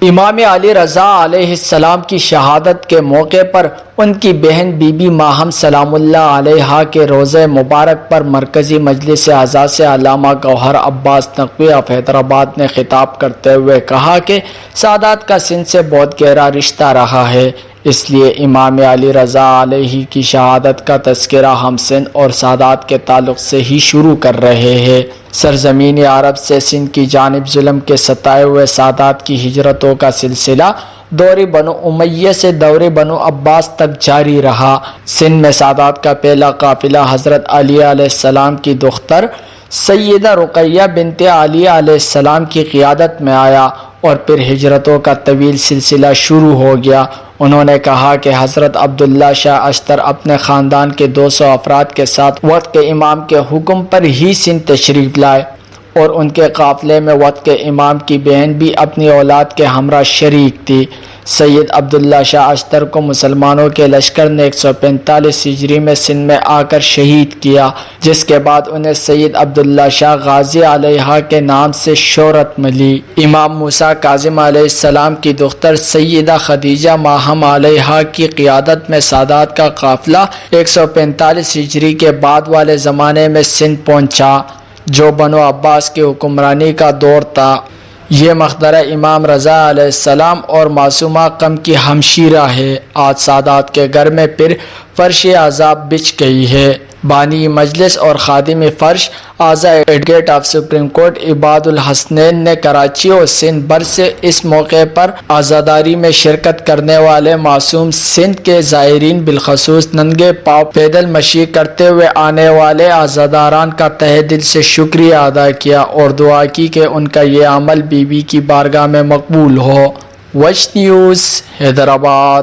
امام علی رضا علیہ السلام کی شہادت کے موقع پر ان کی بہن بی بی ماہم سلام اللہ علیہا کے روضہ مبارک پر مرکزی مجلس اعزا سے علامہ گوہر عباس نقوی آف حیدرآباد نے خطاب کرتے ہوئے کہا کہ سادات کا سندھ سے بہت گہرا رشتہ رہا ہے، اس لیے امام علی رضا علیہ کی شہادت کا تذکرہ ہم سندھ اور سادات کے تعلق سے ہی شروع کر رہے ہیں۔ سرزمین عرب سے سندھ کی جانب ظلم کے ستائے ہوئے سادات کی ہجرتوں کا سلسلہ دور بنو امیہ سے دور بنو عباس تک جاری رہا۔ سندھ میں سادات کا پہلا قافلہ حضرت علی علیہ السلام کی دختر سیدہ رقیہ بنت علی علیہ السلام کی قیادت میں آیا اور پھر ہجرتوں کا طویل سلسلہ شروع ہو گیا۔ انہوں نے کہا کہ حضرت عبداللہ شاہ اشتر اپنے خاندان کے 200 افراد کے ساتھ وقت کے امام کے حکم پر ہی سندھ تشریف لائے اور ان کے قافلے میں وقت کے امام کی بہن بھی اپنی اولاد کے ہمراہ شریک تھی۔ سید عبداللہ شاہ اشتر کو مسلمانوں کے لشکر نے 145 ہجری میں سندھ میں آ کر شہید کیا، جس کے بعد انہیں سید عبداللہ شاہ غازی علیہ کے نام سے شہرت ملی۔ امام موسیٰ کاظم علیہ السلام کی دختر سیدہ خدیجہ ماہم علیہ کی قیادت میں سادات کا قافلہ 145 ہجری کے بعد والے زمانے میں سندھ پہنچا، جو بنو عباس کی حکمرانی کا دور تھا۔ یہ مقبرہ امام رضا علیہ السلام اور معصومہ قم کی ہمشیرہ ہے۔ آج سادات کے گھر میں پھر فرش عذاب بچھ گئی ہے۔ بانی مجلس اور خادم فرش اعضاء ایڈوکیٹ آف سپریم کورٹ عباد الحسنین نے کراچی اور سندھ بھر سے اس موقع پر عزاداری میں شرکت کرنے والے معصوم سندھ کے زائرین بالخصوص ننگے پاؤں پیدل مشی کرتے ہوئے آنے والے عزاداران کا تہہ دل سے شکریہ ادا کیا اور دعا کی کہ ان کا یہ عمل بی بی کی بارگاہ میں مقبول ہو۔ ویش نیوز حیدرآباد۔